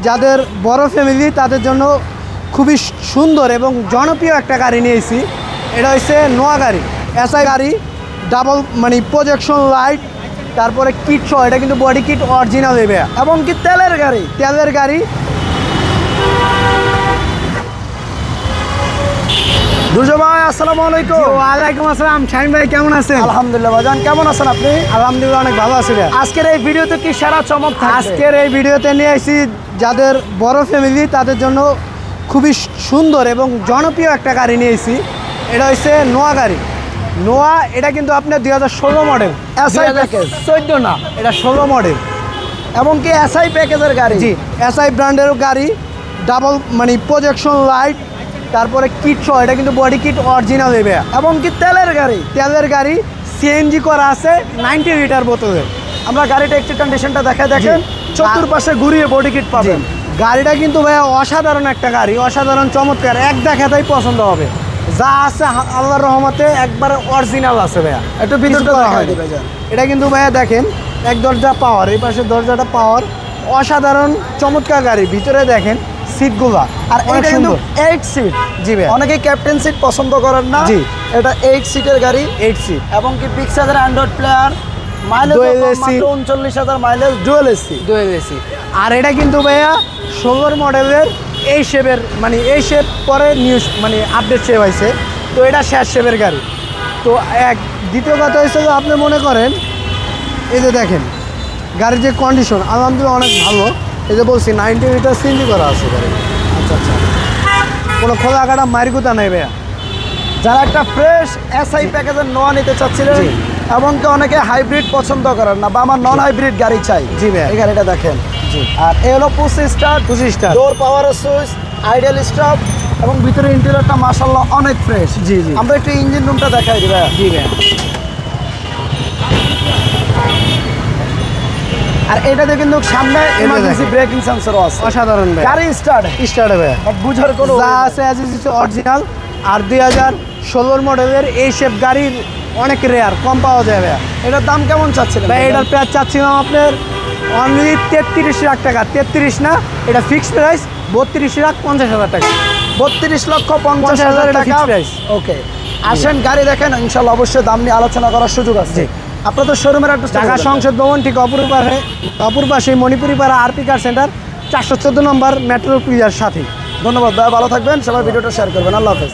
যাদের বড় ফ্যামিলি তাদের জন্য খুবই সুন্দর এবং জনপ্রিয় একটা গাড়ি নিয়েছি। এটা হচ্ছে নোয়া গাড়ি, এসআই গাড়ি, ডাবল মানে প্রজেকশন লাইট, তারপরে কিট সহ। এটা কিন্তু বডি কিট অরিজিনাল দেবে এবং কি তেলের গাড়ি। দুর্জয় ভাই আসসালামু আলাইকুম। ওয়ালাইকুম আসসালাম। শাহিন ভাই কেমন আছেন? আলহামদুলিল্লাহ ভাইজান, কেমন আছেন আপনি? আলহামদুলিল্লাহ অনেক ভালো আছি ভাই। আজকের এই ভিডিওতে কি সেরা চমক থাকবে? আজকের এই ভিডিওতে নিয়ে আসি যাদের বড় ফ্যামিলি তাদের জন্য খুবই সুন্দর এবং জনপ্রিয় একটা গাড়ি নিয়েছি। এটা হচ্ছে নোয়া গাড়ি। নোয়া এটা কিন্তু আপনার 2016 মডেল, এসআই প্যাকেজ 14 না, এটা 16 মডেল এবং কি এসআই প্যাকেজের গাড়ি। জি, এসআই ব্র্যান্ডের গাড়ি, ডাবল মানে প্রজেকশন লাইট, তারপরে কিট সহ। এটা কিন্তু বডি কিট অরিজিনাল দেবে এবং কি তেলের গাড়ি। সিএনজি করা আছে 90 লিটার বোতলের। আমরা গাড়িটা একটু কন্ডিশনটা দেখায় দেখেন, চতুর্পাশে ঘুরিয়ে বডি কিট পাবেন। গাড়িটা কিন্তু ভাইয়া অসাধারণ একটা গাড়ি, অসাধারণ চমৎকার, এক দেখাতেই পছন্দ হবে। যা আছে আল্লাহর রহমতে একবার অরিজিনাল আছে ভাইয়া। একটু ভিতরটা দেখায় দিবে ভাইজান। এটা কিন্তু ভাইয়া দেখেন, এক দরজা পাওয়ার, এই পাশে দরজাটা পাওয়ার, অসাধারণ চমৎকার গাড়ি। ভিতরে দেখেন সিটগুলা, আর এটা কিন্তু 8 সিট। জি ভাইয়া, অনেকে ক্যাপ্টেন সিট পছন্দ করেন না। জি, এটা 8 সিটের গাড়ি, 8 সিট এবং কি বিগ সাইজের অ্যান্ড্রয়েড প্লেয়ার, মাইলেজ মাত্র 39,000 মাইলেজ, ডুয়াল এসি। আর এটা কিন্তু ভাইয়া 16 মডেলের এই শেপের, মানে এই শেপ পরে নিউজ মানে আপডেট শেপ হয়েছে। তো এটা শেষ শেপের গাড়ি। তো দ্বিতীয় কথা হচ্ছে যে আপনি মনে করেন, এই যে দেখেন গাড়ির যে কন্ডিশন আলহামদুলিল্লাহ অনেক ভালো। এই যে বলছি 90 লিটার সিএনজি করা আছে গাড়ি। আচ্ছা, কোনো খোলা কাটা মারিকুতা নেই ভাইয়া। যারা একটা ফ্রেশ এসআই প্যাকেজের নোয়া নিতে চাচ্ছিলেন, জি, এবং কি অনেকে হাইব্রিড পছন্দ করেন না, বা আমার নন হাইব্রিড গাড়ি চাই, জি ভাইয়া, এই গাড়িটা দেখেন। জি। আর এ হলো পুশ স্টার্ট, ডোর পাওয়ার সুইচ, আইডিয়াল স্টপ, এবং ভিতরে ইন্টেরিয়রটা মাশাআল্লাহ অনেক ফ্রেশ। জি, জি। আমরা একটু ইঞ্জিন রুমটা দেখাই দিই ভাইয়া। জি ভাইয়া। আর এটাতে কিন্তু সামনে ইমার্জেন্সি ব্রেকিং সেন্সরও আছে। অসাধারণ ভাই। গাড়ি স্টার্ট ভাইয়া, বুঝার কোনো যা আছে অরিজিনাল। আর 2016 মডেলের এই শেপ গাড়ির অনেক রেয়ার, কম পাওয়া যায় ভাইয়া। এটার দাম কেমন চাচ্ছিলেন ভাই এটার প্রাইস চাচ্ছিলাম আপনার অনলি 33 লাখ টাকা। 33 না, এটা ফিক্সড প্রাইস 32,50,000 টাকা। 32,50,000 এটা টাকা fixed price। ওকে, আসেন গাড়ি দেখেন, ইনশাল্লাহ অবশ্যই দাম নিয়ে আলোচনা করার সুযোগ আছে। জি। আপনাদের শোরুমের অ্যাড্রেস ঢাকা সংসদ ভবন ঠিক অপর পাশে মণিপুরি পাড়া আরপি কার সেন্টার 414 নম্বর মেট্রো প্লিজার সাথে। ধন্যবাদ ভাই, ভালো থাকবেন, সবাই ভিডিওটা শেয়ার করবেন। আল্লাহ হাফেজ।